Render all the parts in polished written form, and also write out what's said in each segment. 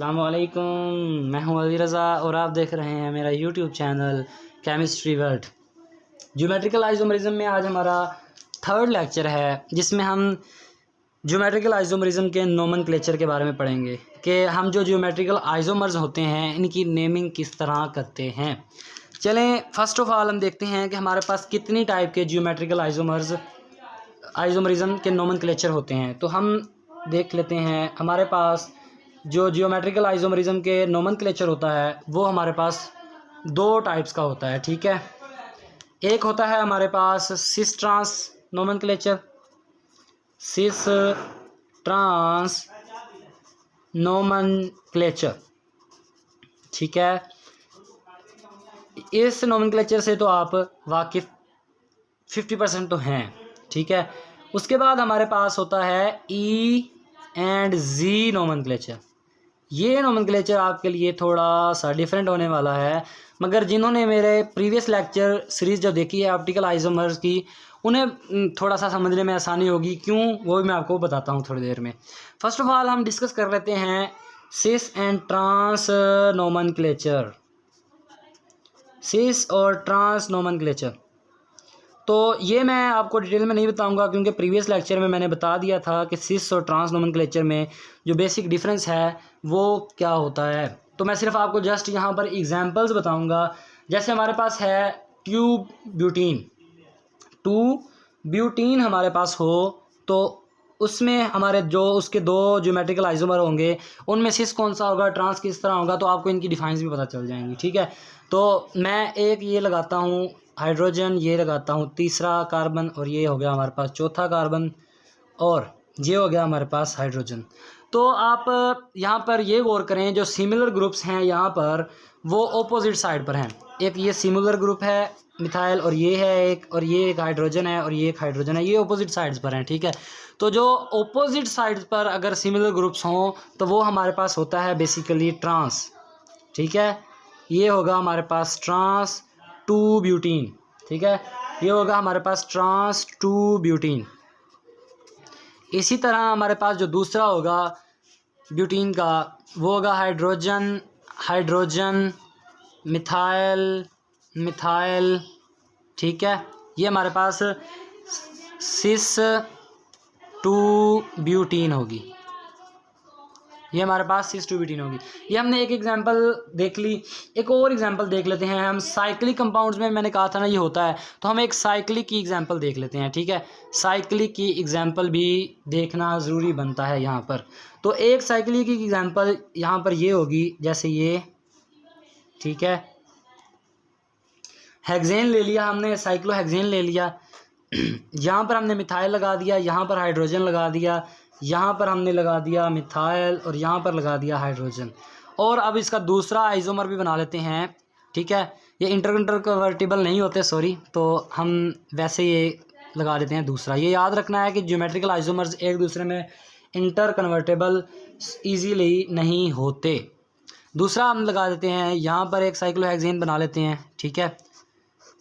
अस्सलामुअलैकुम, मैं हूं अली रज़ा और आप देख रहे हैं मेरा YouTube channel chemistry world. Geometrical isomerism में आज हमारा थर्ड लेक्चर है, जिसमें हम ज्योमेट्रिकल आइसोमरिज्म के नोमेनक्लेचर के बारे में पढ़ेंगे कि हम जो ज्योमेट्रिकल आइसोमर्स होते हैं इनकी नेमिंग किस तरह करते हैं। चलें, फ़र्स्ट ऑफ़ ऑल हम देखते हैं कि हमारे पास कितनी टाइप के ज्योमेट्रिकल आइसोमरिज्म के नोमेनक्लेचर होते हैं। तो हम देख लेते हैं, हमारे पास जो जियोमेट्रिकल आइसोमरिज्म के नोमेनक्लेचर होता है वो हमारे पास दो टाइप्स का होता है। ठीक है, एक होता है हमारे पास cis trans nomenclature, cis trans nomenclature. ठीक है, इस नोमेनक्लेचर से तो आप वाकिफ़ 50% तो हैं। ठीक है, उसके बाद हमारे पास होता है ई एंड जी नोमेनक्लेचर। ये नोमेनक्लेचर आपके लिए थोड़ा सा डिफरेंट होने वाला है, मगर जिन्होंने मेरे प्रीवियस लेक्चर सीरीज़ जो देखी है ऑप्टिकल आइसोमर्स की, उन्हें थोड़ा सा समझने में आसानी होगी। क्यों, वो भी मैं आपको बताता हूँ थोड़ी देर में। फ़र्स्ट ऑफ़ ऑल हम डिस्कस कर लेते हैं सिस एंड ट्रांस नोमेनक्लेचर, सिस और ट्रांस नोमेनक्लेचर। तो ये मैं आपको डिटेल में नहीं बताऊंगा, क्योंकि प्रीवियस लेक्चर में मैंने बता दिया था कि सिस और ट्रांस नोमेनक्लेचर में जो बेसिक डिफरेंस है वो क्या होता है। तो मैं सिर्फ आपको जस्ट यहाँ पर एग्जांपल्स बताऊंगा। जैसे हमारे पास है ट्यूब ब्यूटीन, टू ब्यूटीन हमारे पास हो तो उसमें हमारे जो उसके दो ज्योमेट्रिकल आइसोमर होंगे उनमें सिस कौन सा होगा, ट्रांस किस तरह होगा, तो आपको इनकी डिफाइंस भी पता चल जाएंगी। ठीक है, तो मैं एक ये लगाता हूँ हाइड्रोजन, ये लगाता हूँ तीसरा कार्बन, और ये हो गया हमारे पास चौथा कार्बन, और ये हो गया हमारे पास हाइड्रोजन। तो आप यहाँ पर ये गौर करें, जो सिमिलर ग्रुप्स हैं यहाँ पर वो ऑपोजिट साइड पर हैं। एक ये सिमिलर ग्रुप है मिथाइल, और ये है एक, और ये एक हाइड्रोजन है, और ये एक हाइड्रोजन है, ये ऑपोजिट साइड्स पर हैं। ठीक है, तो जो ऑपोजिट साइड्स पर अगर सिमिलर ग्रुप्स हों तो वो हमारे पास होता है बेसिकली ट्रांस। ठीक है, ये होगा हमारे पास ट्रांस टू ब्यूटीन। ठीक है, ये होगा हमारे पास ट्रांस टू ब्यूटीन। इसी तरह हमारे पास जो दूसरा होगा ब्यूटीन का वो होगा हाइड्रोजन, हाइड्रोजन, मिथाइल, मिथाइल। ठीक है, ये हमारे पास सिस टू ब्यूटीन होगी, ये हमारे पास सिस टू ब्यूटीन होगी। ये हमने एक एग्जांपल देख ली। एक और एग्जांपल देख लेते हैं हम। साइक्लिक कंपाउंड्स में मैंने कहा था ना ये होता है, तो हम एक साइक्लिक की एग्जांपल देख लेते हैं। ठीक है, साइक्लिक की एग्जांपल भी देखना ज़रूरी बनता है यहाँ पर। तो एक साइक्लिक की एग्जांपल यहाँ पर ये होगी, जैसे ये। ठीक है, हेक्सेन ले लिया हमने, साइक्लोहेक्सेन ले लिया, यहाँ पर हमने मिथाइल लगा दिया, यहाँ पर हाइड्रोजन लगा दिया, यहाँ पर हमने लगा दिया मिथाइल, और यहाँ पर लगा दिया हाइड्रोजन। और अब इसका दूसरा आइसोमर भी बना लेते हैं। ठीक है, ये इंटर कन्वर्टिबल नहीं होते, सॉरी, तो हम वैसे ये लगा देते हैं दूसरा। ये याद रखना है कि ज्योमेट्रिकल आइसोमर्स एक दूसरे में इंटर कन्वर्टेबल ईजीली नहीं होते। दूसरा हम लगा देते हैं, यहाँ पर एक साइक्लोहेक्सेन बना लेते हैं। ठीक है,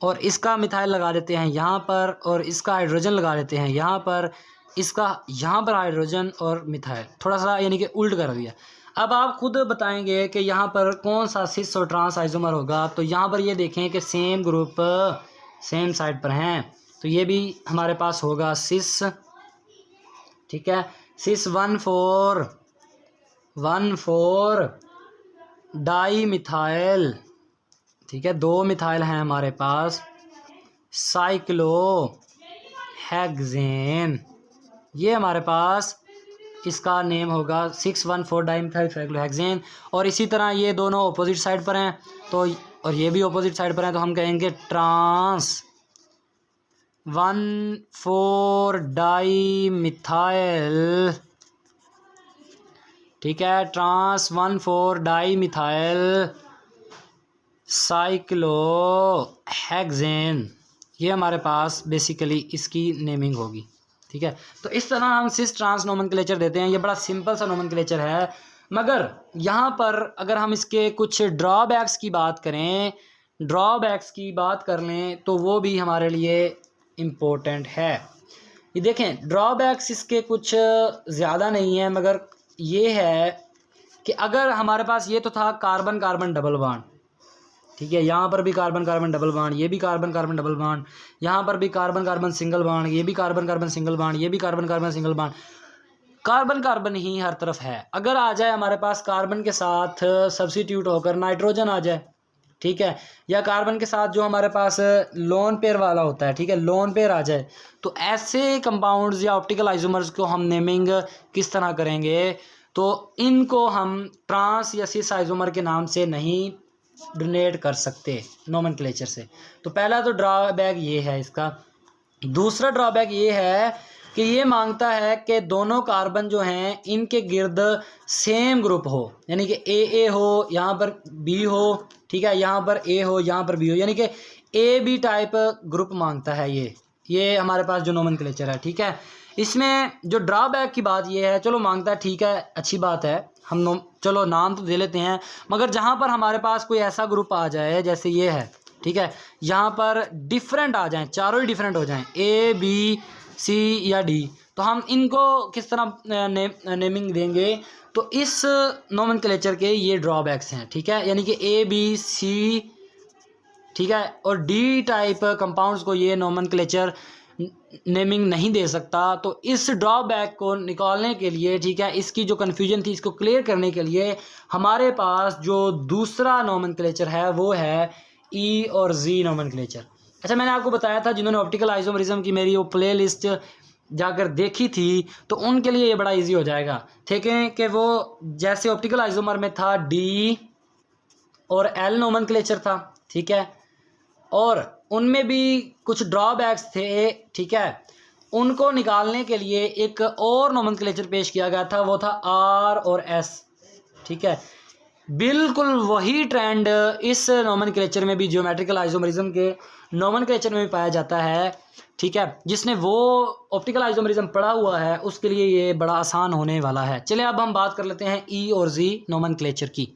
और इसका मिथाइल लगा देते हैं यहाँ पर, और इसका हाइड्रोजन लगा देते हैं यहाँ पर, इसका यहाँ पर हाइड्रोजन और मिथाइल, थोड़ा सा यानी कि उल्ट कर दिया। अब आप खुद बताएंगे कि यहाँ पर कौन सा सिस और ट्रांस आइसोमर होगा। तो यहाँ पर ये देखें कि सेम ग्रुप सेम साइड पर हैं, तो ये भी हमारे पास होगा सिस। ठीक है, सिस 1,4 डाई मिथाइल। ठीक है, दो मिथाइल हैं हमारे पास, साइक्लोहेक्सेन, ये हमारे पास इसका नेम होगा 6,1,4 डाईमिथाइल साइक्लोहेक्सेन। और इसी तरह ये दोनों अपोजिट साइड पर हैं, तो और ये भी अपोजिट साइड पर हैं, तो हम कहेंगे ट्रांस 1,4 डाईमिथाइल। ठीक है, ट्रांस 1,4 डाईमिथाइल साइक्लोहेक्सेन, ये हमारे पास बेसिकली इसकी नेमिंग होगी। ठीक है, तो इस तरह हम सिस ट्रांस नोमेनक्लेचर देते हैं। ये बड़ा सिंपल सा नोमेनक्लेचर है, मगर यहाँ पर अगर हम इसके कुछ ड्रॉबैक्स की बात करें, ड्रॉबैक्स की बात कर लें, तो वो भी हमारे लिए इम्पोर्टेंट है। ये देखें, ड्रॉबैक्स इसके कुछ ज़्यादा नहीं है, मगर ये है कि अगर हमारे पास ये तो था कार्बन कार्बन डबल बॉन्ड, ठीक है, यहाँ पर भी कार्बन कार्बन डबल बॉन्ड, ये भी कार्बन कार्बन डबल बॉन्ड, यहाँ पर भी कार्बन कार्बन सिंगल बॉन्ड, ये भी कार्बन कार्बन सिंगल बॉन्ड, ये भी carbon carbon single bond, carbon carbon ही हर तरफ है। अगर आ जाए हमारे पास कार्बन के साथ सब्स्टिट्यूट होकर नाइट्रोजन आ जाए, ठीक है, या कार्बन के साथ जो हमारे पास लोन पेयर वाला होता है, ठीक है, लोन पेयर आ जाए, तो ऐसे कंपाउंड्स या ऑप्टिकल आइसोमर्स को हम नेमिंग किस तरह करेंगे, तो इनको हम ट्रांस या सिस आइसोमर के नाम से नहीं डोनेट कर सकते नोमेनक्लेचर से। तो पहला तो ड्रॉबैक ये है इसका। दूसरा ड्रॉबैक ये है कि ये मांगता है कि दोनों कार्बन जो हैं इनके गिर्द सेम ग्रुप हो, यानी कि ए हो, यहाँ पर बी हो, ठीक है, यहाँ पर ए हो, यहाँ पर बी हो, यानी कि ए बी टाइप ग्रुप मांगता है ये हमारे पास जो नोमेनक्लेचर है, ठीक है। इसमें जो ड्रॉबैक की बात ये है, चलो मांगता है, ठीक है, अच्छी बात है, हम चलो नाम तो दे लेते हैं, मगर जहाँ पर हमारे पास कोई ऐसा ग्रुप आ जाए जैसे ये है, ठीक है, यहाँ पर डिफरेंट आ जाएं, चारों ही डिफरेंट हो जाएं, ए बी सी या डी, तो हम इनको किस तरह नेमिंग देंगे। तो इस नोमेनक्लेचर के ये ड्रॉबैक्स हैं, ठीक है, यानी कि ए बी सी, ठीक है, और डी टाइप कंपाउंड्स को ये नोमेनक्लेचर नेमिंग नहीं दे सकता। तो इस ड्रॉबैक को निकालने के लिए, ठीक है, इसकी जो कन्फ्यूजन थी इसको क्लियर करने के लिए हमारे पास जो दूसरा नोमेनक्लेचर है वो है ई और जी नोमेनक्लेचर। अच्छा, मैंने आपको बताया था जिन्होंने ऑप्टिकल आइसोमरिज्म की मेरी वो प्लेलिस्ट जाकर देखी थी तो उनके लिए ये बड़ा इजी हो जाएगा, ठीक है, कि वो जैसे ऑप्टिकल आइसोमर में था डी और एल नोमेनक्लेचर था, ठीक है, और उनमें भी कुछ ड्रॉबैक्स थे, ठीक है, उनको निकालने के लिए एक और नोमेनक्लेचर पेश किया गया था, वो था आर और एस, ठीक है। बिल्कुल वही ट्रेंड इस नोमेनक्लेचर में भी, ज्योमेट्रिकल आइसोमरिज्म के नोमेनक्लेचर में भी पाया जाता है, ठीक है। जिसने वो ऑप्टिकल आइसोमरिज्म पढ़ा हुआ है उसके लिए ये बड़ा आसान होने वाला है। चलिए अब हम बात कर लेते हैं ई और जी नोमेनक्लेचर की।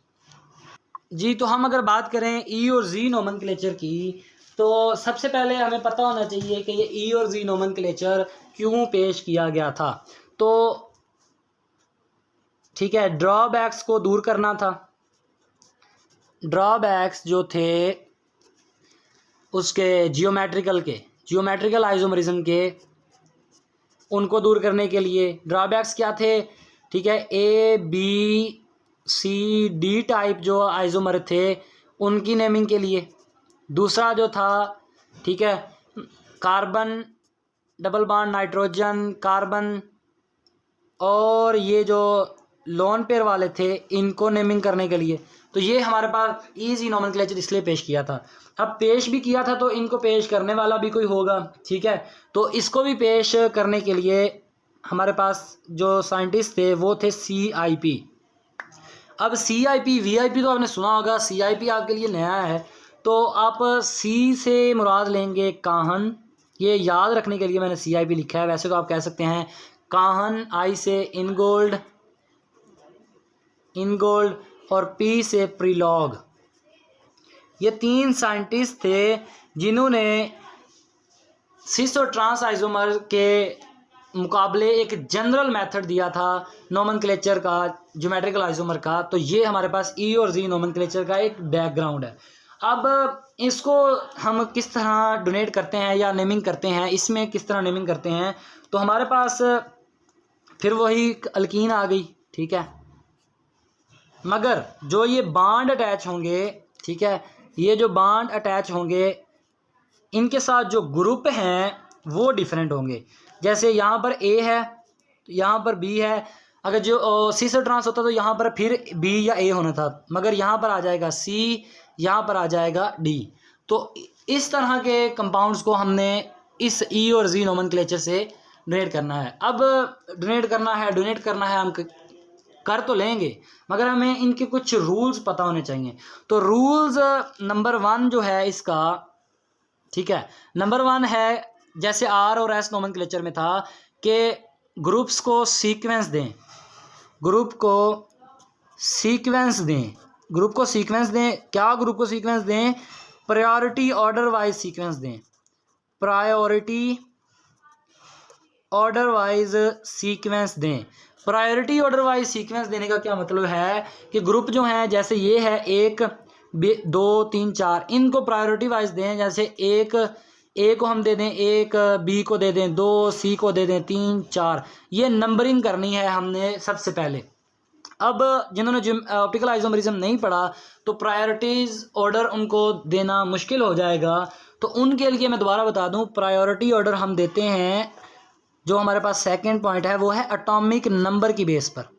जी, तो हम अगर बात करें ई और जी नोमेनक्लेचर की, तो सबसे पहले हमें पता होना चाहिए कि ये ई और जी नोमेनक्लेचर क्यों पेश किया गया था। तो ठीक है, ड्रॉबैक्स को दूर करना था। ड्रॉबैक्स जो थे उसके जियोमेट्रिकल आइसोमरिज्म के, उनको दूर करने के लिए ड्रॉबैक्स क्या थे, ठीक है, A B C D type जो आइसोमर थे उनकी नेमिंग के लिए। दूसरा जो था, ठीक है, carbon double bond nitrogen carbon और ये जो लोन पेयर वाले थे इनको नेमिंग करने के लिए। तो ये हमारे पास इजी नोमेनक्लेचर इसलिए पेश किया था। अब पेश भी किया था तो इनको पेश करने वाला भी कोई होगा, ठीक है, तो इसको भी पेश करने के लिए हमारे पास जो साइंटिस्ट थे वो थे CIP। अब CIP VIP तो आपने सुना होगा, CIP आपके लिए नया है, तो आप C से मुराद लेंगे काहन, ये याद रखने के लिए मैंने CIP लिखा है। वैसे तो आप कह सकते हैं काहन, I से इनगोल्ड और P से प्रीलॉग। ये 3 साइंटिस्ट थे जिन्होंने सिस और ट्रांस आइसोमर के मुकाबले एक जनरल मेथड दिया था नोमेनक्लेचर का, ज्योमेट्रिकल आइसोमर का। तो ये हमारे पास ई और जी नोमेनक्लेचर का एक बैकग्राउंड है। अब इसको हम किस तरह डोनेट करते हैं या नेमिंग करते हैं, इसमें किस तरह नेमिंग करते हैं, तो हमारे पास फिर वही अल्कीन आ गई, ठीक है, मगर जो ये बांड अटैच होंगे, ठीक है, ये जो बांड अटैच होंगे इनके साथ जो ग्रुप हैं वो डिफरेंट होंगे। जैसे यहाँ पर A है तो यहाँ पर B है, अगर जो सिस और ट्रांस होता तो यहाँ पर फिर B या A होना था, मगर यहाँ पर आ जाएगा C, यहाँ पर आ जाएगा D। तो इस तरह के कंपाउंड्स को हमने इस E और Z नोमेनक्लेचर से डोनेट करना है। अब डोनेट करना है हम कर तो लेंगे, मगर हमें इनके कुछ रूल्स पता होने चाहिए। तो रूल्स नंबर 1 जो है इसका, ठीक है, नंबर 1 है जैसे R और S नोमेनक्लेचर में था कि ग्रुप्स को सीक्वेंस दें, ग्रुप को सीक्वेंस दें। क्या ग्रुप को सीक्वेंस दें? प्रायोरिटी ऑर्डर वाइज सीक्वेंस दें, प्रायोरिटी ऑर्डर वाइज सीक्वेंस दें। प्रायोरिटी ऑर्डर वाइज सीक्वेंस देने का क्या मतलब है कि ग्रुप जो हैं जैसे ये है 1 2 3 4, इनको प्रायोरिटी वाइज दें। जैसे एक ए को हम दे दें 1, बी को दे दें 2, सी को दे दें 3 4, ये नंबरिंग करनी है हमने सबसे पहले। अब जिन्होंने ऑप्टिकल आइसोमरिज्म नहीं पढ़ा तो प्रायोरिटीज़ ऑर्डर उनको देना मुश्किल हो जाएगा, तो उनके लिए मैं दोबारा बता दूं, प्रायोरिटी ऑर्डर हम देते हैं, जो हमारे पास सेकंड पॉइंट है वो है एटॉमिक नंबर की बेस पर।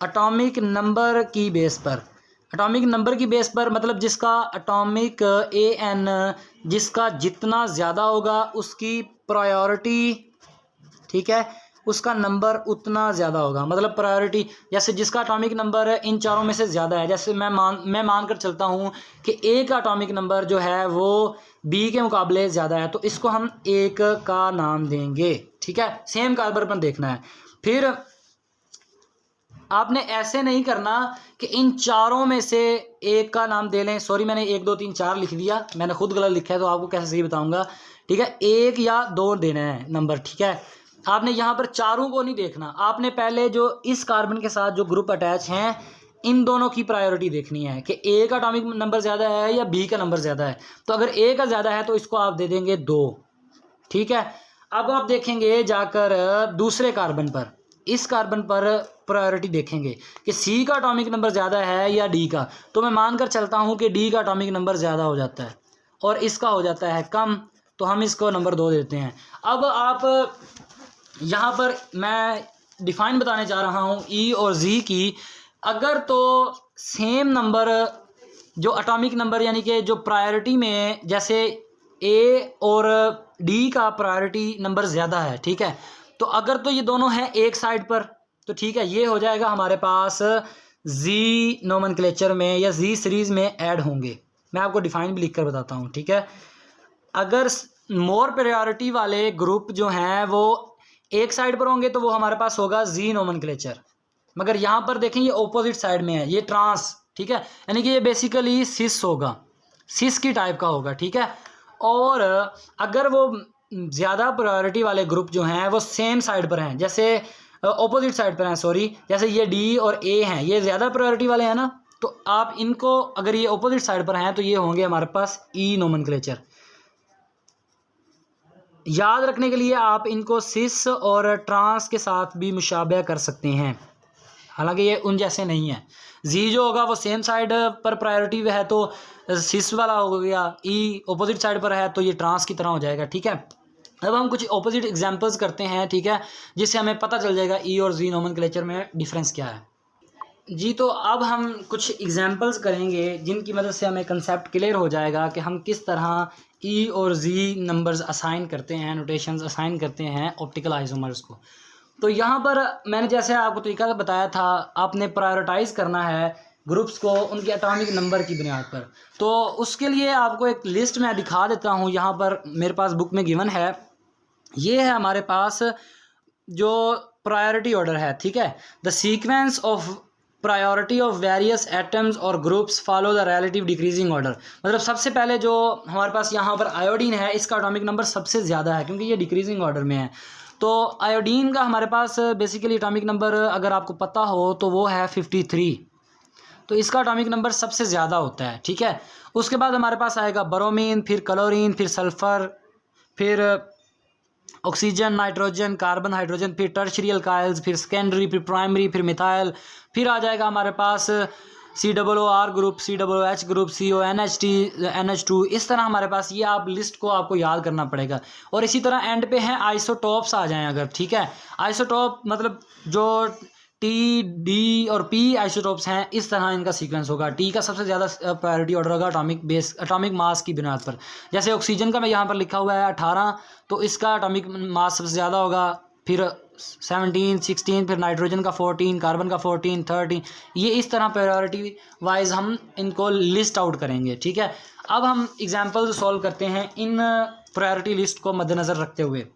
एटॉमिक नंबर की बेस पर, एटॉमिक नंबर की बेस पर मतलब जिसका एटॉमिक AN जिसका जितना ज़्यादा होगा उसकी प्रायोरिटी, ठीक है, उसका नंबर उतना ज़्यादा होगा। मतलब प्रायोरिटी जैसे जिसका एटॉमिक नंबर इन चारों में से ज़्यादा है, जैसे मैं मान कर चलता हूँ कि ए का एटॉमिक नंबर जो है वो बी के मुकाबले ज़्यादा है, तो इसको हम 1 का नाम देंगे, ठीक है। सेम कार्बन पर देखना है। फिर आपने ऐसे नहीं करना कि इन चारों में से एक का नाम दे लें। सॉरी, मैंने 1 2 3 4 लिख दिया, मैंने खुद गलत लिखा है, तो आपको कैसे सही बताऊंगा, ठीक है। 1 या 2 देना है नंबर, ठीक है। आपने यहाँ पर चारों को नहीं देखना, आपने पहले जो इस कार्बन के साथ जो ग्रुप अटैच हैं इन दोनों की प्रायोरिटी देखनी है कि ए का एटॉमिक नंबर ज़्यादा है या बी का नंबर ज़्यादा है। तो अगर ए का ज़्यादा है तो इसको आप दे देंगे 2, ठीक है। अब आप देखेंगे जाकर दूसरे कार्बन पर, इस कार्बन पर प्रायोरिटी देखेंगे कि सी का एटॉमिक नंबर ज़्यादा है या डी का, तो मैं मानकर चलता हूँ कि डी का एटॉमिक नंबर ज़्यादा हो जाता है और इसका हो जाता है कम, तो हम इसको नंबर 2 देते हैं। अब आप यहाँ पर मैं डिफाइन बताने जा रहा हूँ ई और जी की। अगर तो सेम नंबर जो एटॉमिक नंबर यानी कि जो प्रायोरिटी में, जैसे ए और डी का प्रायोरिटी नंबर ज़्यादा है, ठीक है, तो अगर तो ये दोनों हैं एक साइड पर तो ठीक है, ये हो जाएगा हमारे पास जी नोमेनक्लेचर में या जी सीरीज़ में ऐड होंगे। मैं आपको डिफाइन भी लिख कर बताता हूँ, ठीक है। अगर मोर प्रायोरिटी वाले ग्रुप जो हैं वो एक साइड पर होंगे तो वो हमारे पास होगा जी नोमेनक्लेचर, मगर यहाँ पर देखें ये ऑपोजिट साइड में है, ये ट्रांस, ठीक है, यानी कि ये बेसिकली सिस होगा, सिस की टाइप का होगा, ठीक है। और अगर वो ज़्यादा प्रायोरिटी वाले ग्रुप जो हैं वो सेम साइड पर हैं, जैसे ऑपोजिट साइड पर हैं, सॉरी, जैसे ये डी और ए हैं, ये ज़्यादा प्रायोरिटी वाले हैं ना, तो आप इनको अगर ये ऑपोजिट साइड पर हैं तो ये होंगे हमारे पास ई नोमेनक्लेचर। याद रखने के लिए आप इनको सिस और ट्रांस के साथ भी मुशाबह कर सकते हैं, हालांकि ये उन जैसे नहीं है। जी जो होगा वो सेम साइड पर प्रायोरिटी है तो सिस वाला हो गया, ई ऑपोजिट साइड पर है तो ये ट्रांस की तरह हो जाएगा, ठीक है। अब हम कुछ ऑपोजिट एग्जांपल्स करते हैं, ठीक है, जिससे हमें पता चल जाएगा ई और जी नोमेनक्लेचर में डिफरेंस क्या है। जी, तो अब हम कुछ एग्जांपल्स करेंगे जिनकी मदद से हमें कंसेप्ट क्लियर हो जाएगा कि हम किस तरह ई और जी नंबर्स असाइन करते हैं, नोटेशंस असाइन करते हैं ऑप्टिकल आइसोमर्स को। तो यहाँ पर मैंने जैसे आपको तरीका बताया था, आपने प्रायोरिटाइज़ करना है ग्रुप्स को उनके एटॉमिक नंबर की बुनियाद पर। तो उसके लिए आपको एक लिस्ट मैं दिखा देता हूँ, यहाँ पर मेरे पास बुक में गिवन है, ये है हमारे पास जो प्रायोरिटी ऑर्डर है, ठीक है। The sequence of priority of various atoms और groups follow the relative decreasing order. मतलब सबसे पहले जो हमारे पास यहाँ पर आयोडीन है, इसका एटॉमिक नंबर सबसे ज़्यादा है क्योंकि ये डिक्रीजिंग ऑर्डर में है। तो आयोडीन का हमारे पास बेसिकली एटॉमिक नंबर अगर आपको पता हो तो वो है 53, तो इसका एटॉमिक नंबर सबसे ज़्यादा होता है, ठीक है। उसके बाद हमारे पास आएगा ब्रोमीन, फिर क्लोरीन, फिर सल्फ़र, फिर ऑक्सीजन, नाइट्रोजन, कार्बन, हाइड्रोजन, फिर टर्शियरी अल्काइल्स, फिर सेकेंडरी, फिर प्राइमरी, फिर मिथाइल, फिर आ जाएगा हमारे पास COOR group, COOH group, NH2। इस तरह हमारे पास ये आप लिस्ट को आपको याद करना पड़ेगा। और इसी तरह एंड पे हैं आइसोटॉप्स आ जाएं अगर, ठीक है। आइसोटॉप मतलब जो T, D और P आइसोटॉप्स हैं, इस तरह इनका सीक्वेंस होगा। T का सबसे ज़्यादा प्रायोरिटी ऑर्डर होगा एटॉमिक मास की बुनियाद पर। जैसे ऑक्सीजन का मैं यहाँ पर लिखा हुआ है 18, तो इसका एटॉमिक मास सबसे ज़्यादा होगा, फिर 17, 16, फिर नाइट्रोजन का 14, कार्बन का 14, 13, ये इस तरह प्रायोरिटी वाइज हम इनको लिस्ट आउट करेंगे, ठीक है। अब हम एग्जाम्पल सॉल्व करते हैं इन प्रायोरिटी लिस्ट को मद्देनज़र रखते हुए।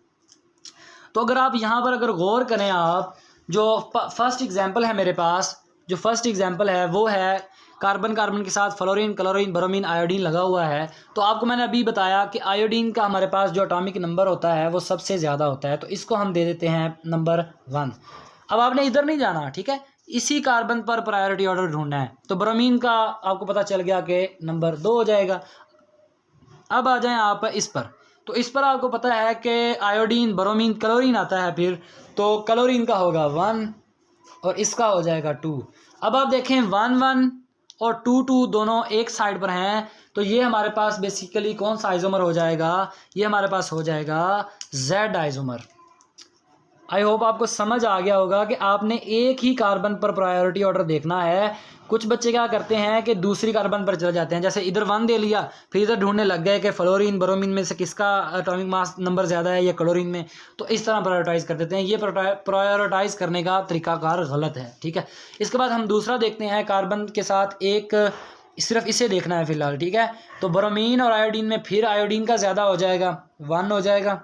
तो अगर आप यहाँ पर अगर गौर करें, आप जो फर्स्ट एग्जांपल है मेरे पास, जो फर्स्ट एग्जांपल है वो है कार्बन के साथ फ्लोरीन, क्लोरीन, ब्रोमीन, आयोडीन लगा हुआ है। तो आपको मैंने अभी बताया कि आयोडीन का हमारे पास जो एटॉमिक नंबर होता है वो सबसे ज़्यादा होता है, तो इसको हम दे देते हैं नंबर 1। अब आपने इधर नहीं जाना, ठीक है, इसी कार्बन पर प्रायोरिटी ऑर्डर ढूंढना है। तो ब्रोमीन का आपको पता चल गया कि नंबर 2 हो जाएगा। अब आ जाएं आप इस पर, तो इस पर आपको पता है कि आयोडीन, ब्रोमीन, क्लोरीन आता है फिर, तो क्लोरीन का होगा 1 और इसका हो जाएगा 2। अब आप देखें 1 1 और 2 2 दोनों एक साइड पर हैं, तो ये हमारे पास बेसिकली कौन सा आइसोमर हो जाएगा, ये हमारे पास हो जाएगा Z आइसोमर। आई होप आपको समझ आ गया होगा कि आपने एक ही कार्बन पर प्रायोरिटी ऑर्डर देखना है। कुछ बच्चे क्या करते हैं कि दूसरी कार्बन पर चले जाते हैं, जैसे इधर 1 दे लिया, फिर इधर ढूंढने लग गए कि फ्लोरीन ब्रोमीन में से किसका एटॉमिक मास नंबर ज़्यादा है या क्लोरीन में, तो इस तरह प्रायोरिटाइज कर देते हैं। ये प्रायोरिटाइज करने का तरीकाकार गलत है, ठीक है। इसके बाद हम दूसरा देखते हैं, कार्बन के साथ एक सिर्फ इसे देखना है फिलहाल, ठीक है। तो ब्रोमीन और आयोडीन में फिर आयोडीन का ज़्यादा हो जाएगा, 1 हो जाएगा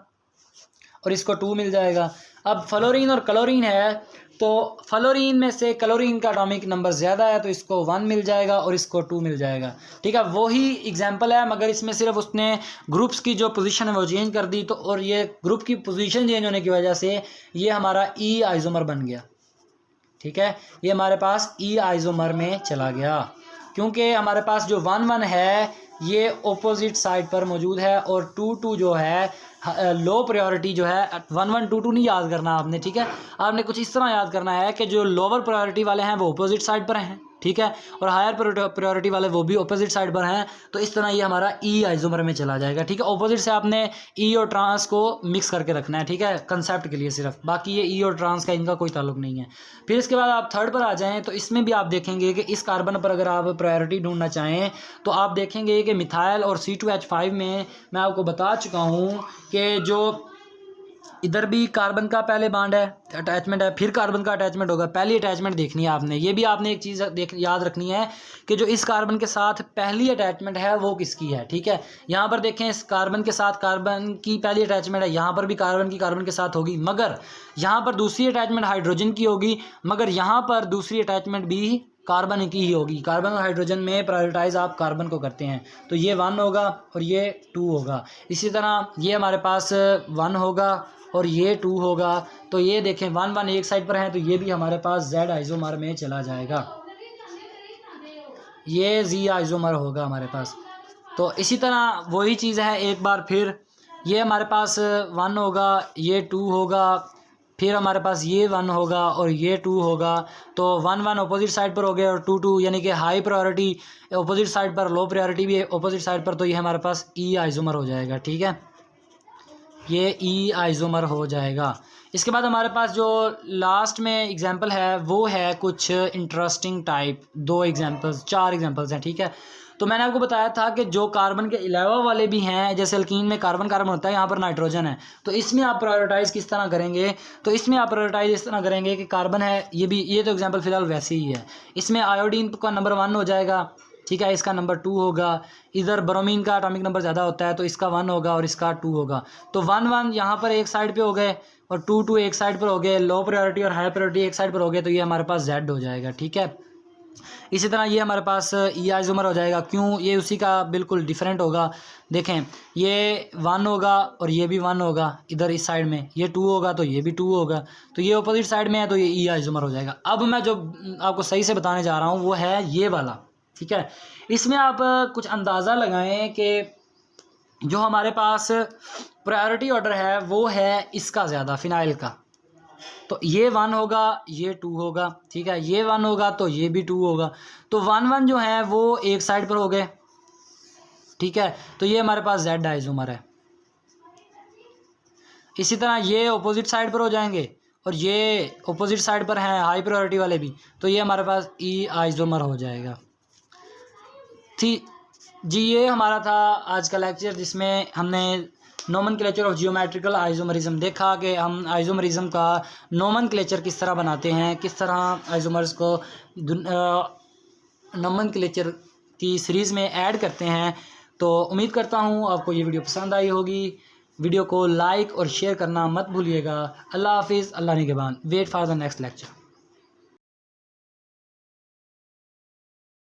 और इसको 2 मिल जाएगा। अब फ्लोरीन और क्लोरीन है, तो फ्लोरीन में से क्लोरीन का एटॉमिक नंबर ज़्यादा है, तो इसको 1 मिल जाएगा और इसको 2 मिल जाएगा, ठीक है। वही एग्जांपल है, मगर इसमें सिर्फ उसने ग्रुप्स की जो पोजीशन है वो चेंज कर दी, तो और ये ग्रुप की पोजीशन चेंज होने की वजह से ये हमारा ई आइसोमर बन गया, ठीक है। ये हमारे पास ई आइसोमर में चला गया, क्योंकि हमारे पास जो 1 1 है ये ऑपोजिट साइड पर मौजूद है, और 2 2 जो है लो प्रायोरिटी जो है, 1 1 2 2 नहीं याद करना आपने, ठीक है। आपने कुछ इस तरह याद करना है कि जो लोअर प्रायोरिटी वाले हैं वो ऑपोजिट साइड पर हैं, ठीक है, और हायर प्रायोरिटी वाले वो भी ऑपोजिट साइड पर हैं। तो इस तरह ये हमारा ई आइसोमर में चला जाएगा, ठीक है। ऑपोजिट से आपने ई और ट्रांस को मिक्स करके रखना है, ठीक है, कंसेप्ट के लिए सिर्फ, बाकी ये ई और ट्रांस का इनका कोई ताल्लुक नहीं है। फिर इसके बाद आप थर्ड पर आ जाएँ, तो इसमें भी आप देखेंगे कि इस कार्बन पर अगर आप प्रायोरिटी ढूंढना चाहें तो आप देखेंगे कि मिथाइल और C2H5 में मैं आपको बता चुका हूँ कि जो इधर भी कार्बन का पहले बॉन्ड है, अटैचमेंट है, फिर कार्बन का अटैचमेंट होगा। पहली अटैचमेंट देखनी है आपने, ये भी आपने एक चीज़ याद रखनी है कि जो इस कार्बन के साथ पहली अटैचमेंट है वो किसकी है, ठीक है। यहाँ पर देखें, इस कार्बन के साथ कार्बन की पहली अटैचमेंट है, यहाँ पर भी कार्बन के साथ होगी, मगर यहाँ पर दूसरी अटैचमेंट हाइड्रोजन की होगी, मगर यहाँ पर दूसरी अटैचमेंट भी कार्बन की ही होगी। कार्बन और हाइड्रोजन में प्रायोरिटाइज आप कार्बन को करते हैं, तो ये 1 होगा और ये 2 होगा। इसी तरह ये हमारे पास 1 होगा और ये 2 होगा। तो ये देखें 1 1 एक साइड पर है, तो ये भी हमारे पास Z आइसोमर में चला जाएगा, ये Z आइसोमर होगा हमारे पास। तो इसी तरह वही चीज़ है, एक बार फिर ये हमारे पास 1 होगा, ये 2 होगा, फिर हमारे पास ये 1 होगा और ये 2 होगा। तो 1 1 अपोजिट साइड पर हो गया और 2 2 यानी कि हाई प्रायोरिटी अपोजिट साइड पर, लो प्रायोरिटी भी अपोजिट साइड पर, तो ये हमारे पास ई आइसोमर हो जाएगा, ठीक है, ये ई आइसोमर हो जाएगा। इसके बाद हमारे पास जो लास्ट में एग्जांपल है वो है कुछ इंटरेस्टिंग टाइप, 4 एग्जांपल्स हैं, ठीक है। तो मैंने आपको बताया था कि जो कार्बन के अलावा वाले भी हैं, जैसे अल्कीन में कार्बन कार्बन होता है, यहाँ पर नाइट्रोजन है, तो इसमें आप प्रायोरिटाइज़ किस तरह करेंगे, तो इसमें आप प्रायोरिटाइज इस तरह करेंगे कि कार्बन है, ये तो एग्जांपल फ़िलहाल वैसे ही है। इसमें आयोडीन का नंबर 1 हो जाएगा, ठीक है, इसका नंबर 2 होगा। इधर ब्रोमीन का एटॉमिक नंबर ज़्यादा होता है, तो इसका 1 होगा और इसका 2 होगा। तो 1 1 यहाँ पर एक साइड पे हो गए और 2 2 एक साइड पर हो गए, लो प्रायोरिटी और हाई प्रायोरिटी एक साइड पर हो गए, तो ये हमारे पास Z हो जाएगा, ठीक है। इसी तरह ये हमारे पास ई आइसोमर हो जाएगा, क्यों, ये उसी का बिल्कुल डिफरेंट होगा। देखें, ये 1 होगा और ये भी 1 होगा, इधर इस साइड में ये 2 होगा तो ये भी 2 होगा, तो ये अपोजिट साइड में है, तो ये ई आइसोमर हो जाएगा। अब मैं जो आपको सही से बताने जा रहा हूँ वो है ये वाला, ठीक है। इसमें आप कुछ अंदाज़ा लगाएं कि जो हमारे पास प्रायोरिटी ऑर्डर है वो है इसका ज़्यादा, फिनाइल का, तो ये 1 होगा, ये 2 होगा, ठीक है, ये 1 होगा तो ये भी 2 होगा। तो 1 1 जो है वो एक साइड पर हो गए, ठीक है, तो ये हमारे पास Z आइसोमर है। इसी तरह ये अपोजिट साइड पर हो जाएंगे और ये अपोजिट साइड पर हैं हाई प्रायोरिटी वाले भी, तो ये हमारे पास ई आइसोमर हो जाएगा। ठीक जी, ये हमारा था आज का लेक्चर, जिसमें हमने नोमेनक्लेचर ऑफ जियोमेट्रिकल आइसोमरिज्म देखा कि हम आइसोमरिज्म का नोमेनक्लेचर किस तरह बनाते हैं, किस तरह आइसोमर्स को नोमेनक्लेचर की सीरीज़ में ऐड करते हैं। तो उम्मीद करता हूँ आपको ये वीडियो पसंद आई होगी। वीडियो को लाइक और शेयर करना मत भूलिएगा। अल्लाह हाफिज़, अल्लाह निगहबान। Wait for the next lecture.